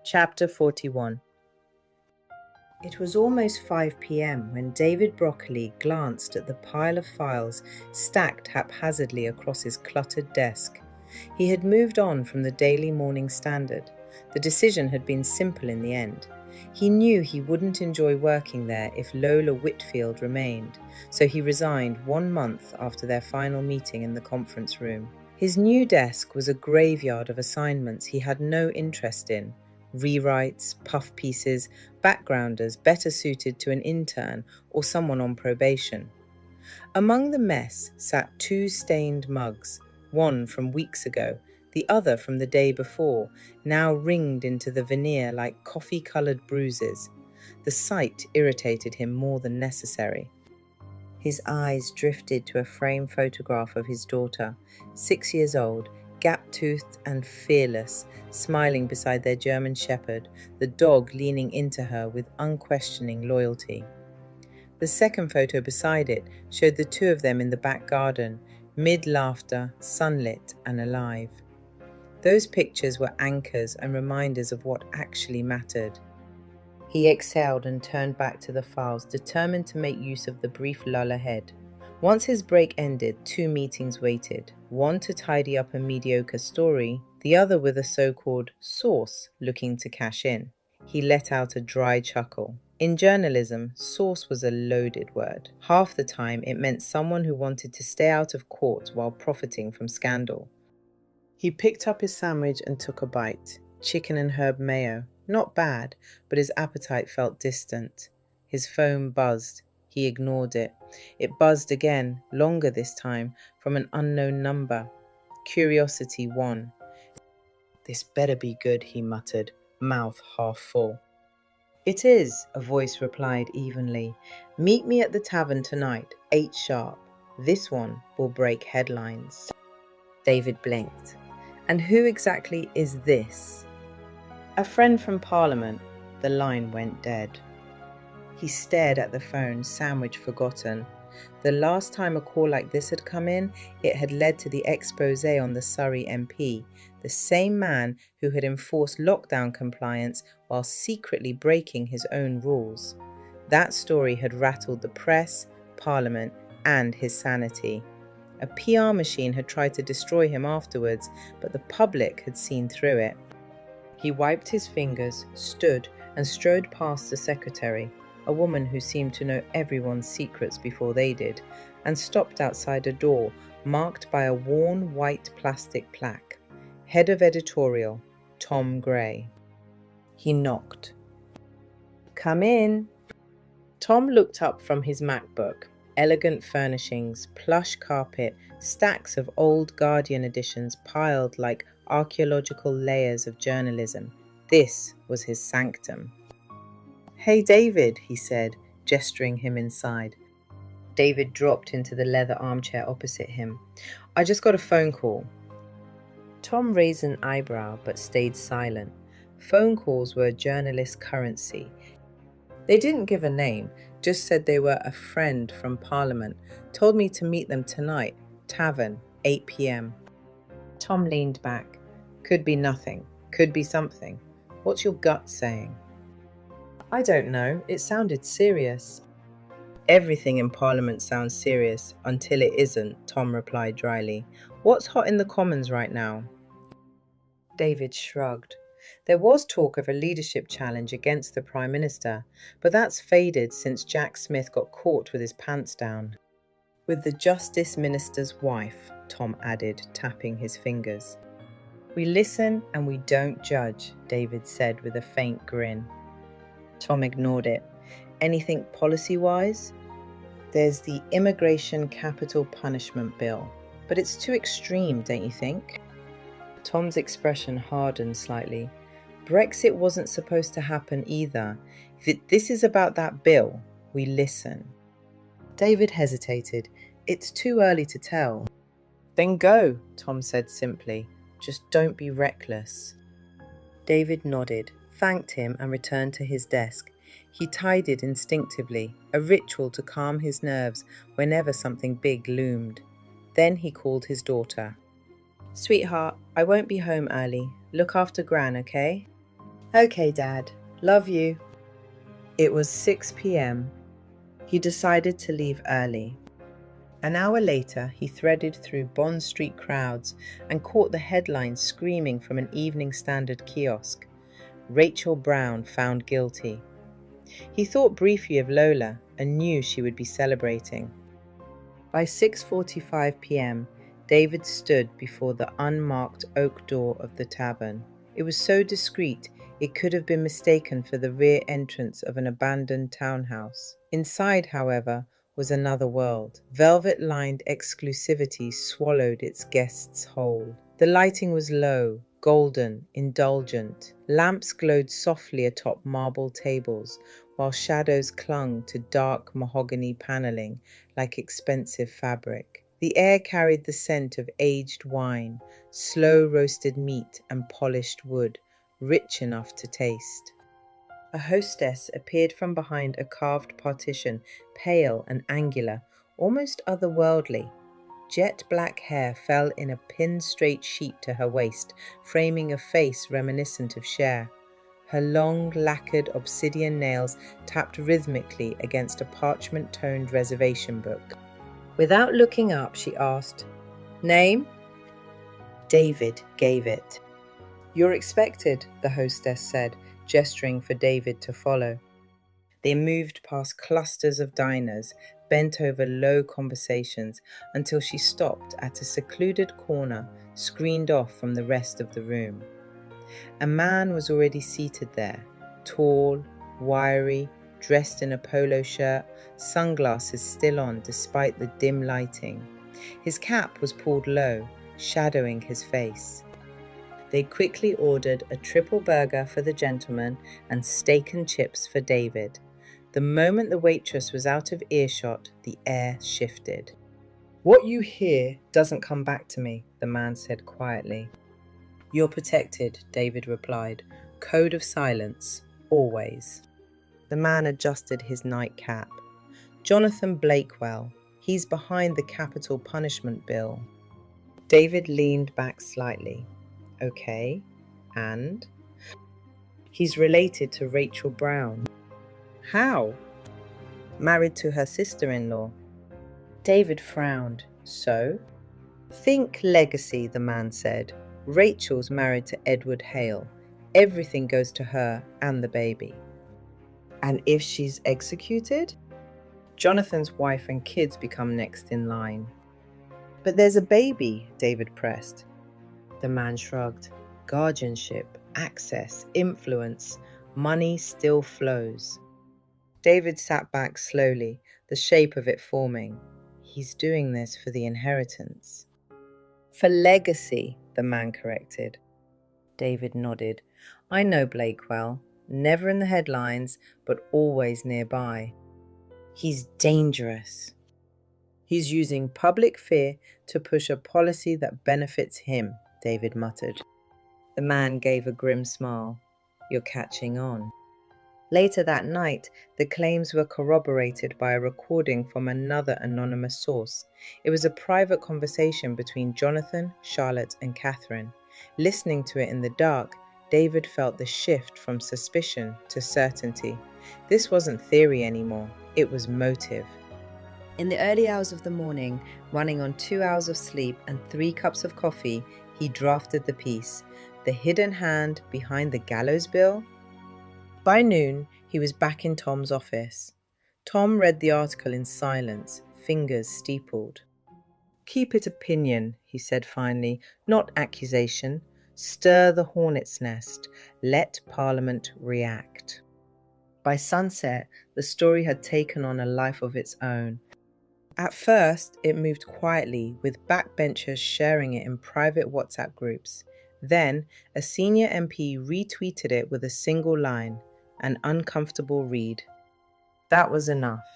Chapter 41. It was almost 5 p.m. when David Broccoli glanced at the pile of files stacked haphazardly across his cluttered desk. He had moved on from the Daily Morning Standard. The decision had been simple in the end. He knew he wouldn't enjoy working there if Lola Whitfield remained, so he resigned 1 month after their final meeting in the conference room. His new desk was a graveyard of assignments he had no interest in. Rewrites, puff pieces, backgrounders better suited to an intern or someone on probation. Among the mess sat 2 stained mugs, one from weeks ago, the other from the day before, now ringed into the veneer like coffee-coloured bruises. The sight irritated him more than necessary. His eyes drifted to a framed photograph of his daughter, 6 years old, gap-toothed and fearless, smiling beside their German shepherd, the dog leaning into her with unquestioning loyalty. The second photo beside it showed the 2 of them in the back garden, mid-laughter, sunlit and alive. Those pictures were anchors and reminders of what actually mattered. He exhaled and turned back to the files, determined to make use of the brief lull ahead. Once his break ended, 2 meetings waited, one to tidy up a mediocre story, the other with a so-called source looking to cash in. He let out a dry chuckle. In journalism, source was a loaded word. Half the time, it meant someone who wanted to stay out of court while profiting from scandal. He picked up his sandwich and took a bite. Chicken and herb mayo. Not bad, but his appetite felt distant. His phone buzzed. He ignored it. It buzzed again, longer this time, from an unknown number. Curiosity won. "This better be good," he muttered, mouth half full. "It is," a voice replied evenly. "Meet me at the tavern tonight, 8 sharp. This one will break headlines." David blinked. "And who exactly is this?" "A friend from Parliament." The line went dead. He stared at the phone, sandwich forgotten. The last time a call like this had come in, it had led to the expose on the Surrey MP, the same man who had enforced lockdown compliance while secretly breaking his own rules. That story had rattled the press, Parliament, and his sanity. A PR machine had tried to destroy him afterwards, but the public had seen through it. He wiped his fingers, stood, and strode past the secretary, a woman who seemed to know everyone's secrets before they did, and stopped outside a door marked by a worn white plastic plaque. Head of Editorial, Tom Gray. He knocked. "Come in." Tom looked up from his MacBook. Elegant furnishings, plush carpet, stacks of old Guardian editions piled like archaeological layers of journalism. This was his sanctum. "Hey, David," he said, gesturing him inside. David dropped into the leather armchair opposite him. "I just got a phone call." Tom raised an eyebrow but stayed silent. Phone calls were a journalist's currency. They didn't give a name, just said they were a friend from Parliament. Told me to meet them tonight, tavern, 8 p.m. Tom leaned back. "Could be nothing, could be something. What's your gut saying?" "I don't know, it sounded serious." "Everything in Parliament sounds serious, until it isn't," Tom replied dryly. "What's hot in the Commons right now?" David shrugged. There was talk of a leadership challenge against the Prime Minister, but that's faded since Jack Smith got caught with his pants down. "With the Justice Minister's wife," Tom added, tapping his fingers. "We listen and we don't judge," David said with a faint grin. Tom ignored it. "Anything policy-wise?" "There's the Immigration Capital Punishment Bill, but it's too extreme, don't you think?" Tom's expression hardened slightly. "Brexit wasn't supposed to happen either. If this is about that bill, we listen." David hesitated. "It's too early to tell." "Then go," Tom said simply. "Just don't be reckless." David nodded, thanked him and returned to his desk. He tidied instinctively, a ritual to calm his nerves whenever something big loomed. Then he called his daughter. "Sweetheart, I won't be home early. Look after Gran, okay?" Okay, Dad. Love you. It was 6 p.m. He decided to leave early. An hour later, he threaded through Bond Street crowds and caught the headline screaming from an Evening Standard kiosk: Rachael Brown found guilty. He thought briefly of Lola and knew she would be celebrating. By 6:45 p.m, David stood before the unmarked oak door of the tavern. It was so discreet it could have been mistaken for the rear entrance of an abandoned townhouse. Inside, however, was another world. Velvet-lined exclusivity swallowed its guests whole. The lighting was low, golden, indulgent. Lamps glowed softly atop marble tables, while shadows clung to dark mahogany paneling like expensive fabric. The air carried the scent of aged wine, slow roasted meat and polished wood, rich enough to taste. A hostess appeared from behind a carved partition, pale and angular, almost otherworldly. Jet black hair fell in a pin-straight sheet to her waist, framing a face reminiscent of Cher. Her long, lacquered obsidian nails tapped rhythmically against a parchment-toned reservation book. Without looking up, she asked, "Name?" David gave it. "You're expected," the hostess said, gesturing for David to follow. They moved past clusters of diners, bent over low conversations, until she stopped at a secluded corner, screened off from the rest of the room. A man was already seated there, tall, wiry, dressed in a polo shirt, sunglasses still on despite the dim lighting. His cap was pulled low, shadowing his face. They quickly ordered a triple burger for the gentleman and steak and chips for David. The moment the waitress was out of earshot, the air shifted. "What you hear doesn't come back to me," the man said quietly. "You're protected," David replied. "Code of silence, always." The man adjusted his nightcap. "Jonathan Blakewell. He's behind the capital punishment bill." David leaned back slightly. "Okay, and?" "He's related to Rachael Brown." "How?" "Married to her sister-in-law." David frowned. "So?" "Think legacy," the man said. "Rachel's married to Edward Hale. Everything goes to her and the baby." "And if she's executed?" "Jonathan's wife and kids become next in line." "But there's a baby," David pressed. The man shrugged. "Guardianship, access, influence, money still flows." David sat back slowly, the shape of it forming. "He's doing this for the inheritance." "For legacy," the man corrected. David nodded. "I know Blakewell. Never in the headlines, but always nearby. He's dangerous. He's using public fear to push a policy that benefits him," David muttered. The man gave a grim smile. "You're catching on." Later that night, the claims were corroborated by a recording from another anonymous source. It was a private conversation between Jonathan, Charlotte, and Catherine. Listening to it in the dark, David felt the shift from suspicion to certainty. This wasn't theory anymore, it was motive. In the early hours of the morning, running on 2 hours of sleep and 3 cups of coffee, he drafted the piece, "The Hidden Hand Behind the Gallows Bill." By noon, he was back in Tom's office. Tom read the article in silence, fingers steepled. "Keep it opinion," he said finally, "not accusation. Stir the hornet's nest. Let Parliament react." By sunset, the story had taken on a life of its own. At first, it moved quietly, with backbenchers sharing it in private WhatsApp groups. Then, a senior MP retweeted it with a single line, an uncomfortable read. That was enough.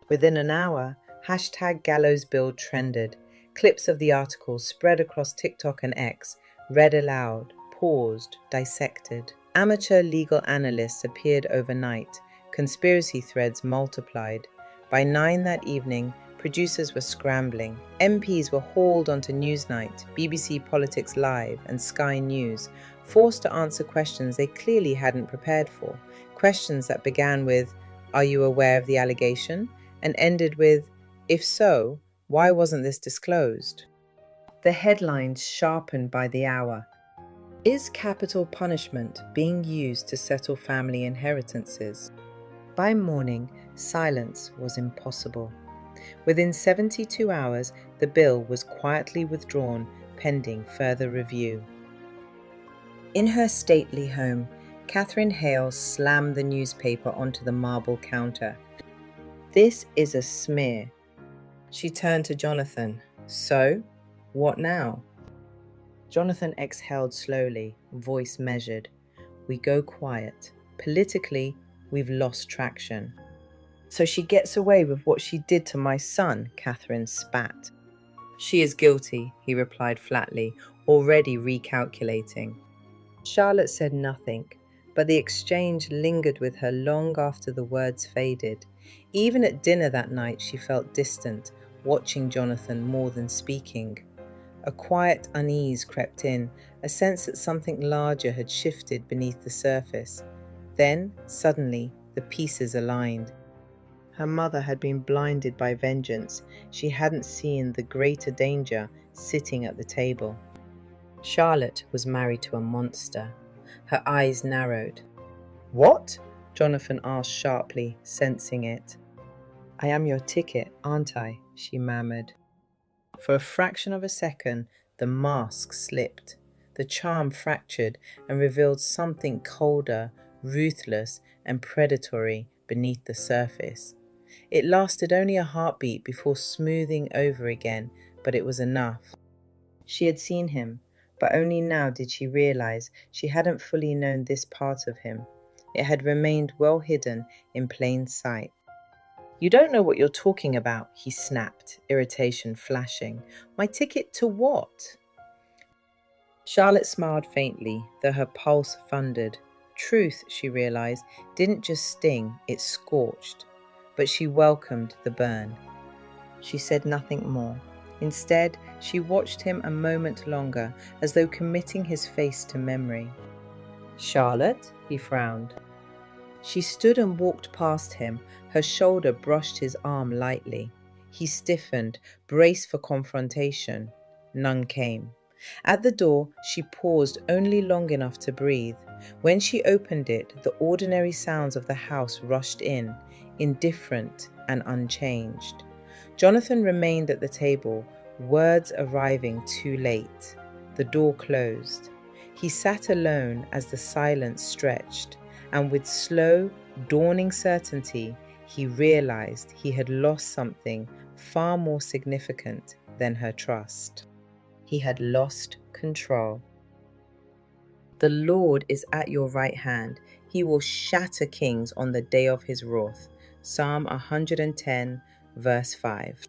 Within an hour, #GallowsBill trended. Clips of the article spread across TikTok and X, read aloud, paused, dissected. Amateur legal analysts appeared overnight. Conspiracy threads multiplied. By 9 that evening, producers were scrambling. MPs were hauled onto Newsnight, BBC Politics Live, and Sky News, forced to answer questions they clearly hadn't prepared for, questions that began with, "Are you aware of the allegation?" and ended with, "If so, why wasn't this disclosed?" The headlines sharpened by the hour. Is capital punishment being used to settle family inheritances? By morning, silence was impossible. Within 72 hours, the bill was quietly withdrawn, pending further review. In her stately home, Catherine Hale slammed the newspaper onto the marble counter. "This is a smear." She turned to Jonathan. "So, what now?" Jonathan exhaled slowly, voice measured. "We go quiet. Politically, we've lost traction." "So she gets away with what she did to my son," Catherine spat. "She is guilty," he replied flatly, already recalculating. Charlotte said nothing, but the exchange lingered with her long after the words faded. Even at dinner that night, she felt distant, watching Jonathan more than speaking. A quiet unease crept in, a sense that something larger had shifted beneath the surface. Then, suddenly, the pieces aligned. Her mother had been blinded by vengeance. She hadn't seen the greater danger sitting at the table. Charlotte was married to a monster. Her eyes narrowed. "What?" Jonathan asked sharply, sensing it. "I am your ticket, aren't I?" she murmured. For a fraction of a second, the mask slipped. The charm fractured and revealed something colder, ruthless, and predatory beneath the surface. It lasted only a heartbeat before smoothing over again, but it was enough. She had seen him, but only now did she realize she hadn't fully known this part of him. It had remained well hidden in plain sight. "You don't know what you're talking about," he snapped, irritation flashing. "My ticket to what?" Charlotte smiled faintly, though her pulse thundered. Truth, she realized, didn't just sting, it scorched. But she welcomed the burn. She said nothing more. Instead, she watched him a moment longer, as though committing his face to memory. "Charlotte?" he frowned. She stood and walked past him. Her shoulder brushed his arm lightly. He stiffened, braced for confrontation. None came. At the door, she paused only long enough to breathe. When she opened it, the ordinary sounds of the house rushed in, indifferent and unchanged. Jonathan remained at the table, words arriving too late. The door closed. He sat alone as the silence stretched, and with slow, dawning certainty, he realized he had lost something far more significant than her trust. He had lost control. "The Lord is at your right hand. He will shatter kings on the day of his wrath." Psalm 110, verse 5.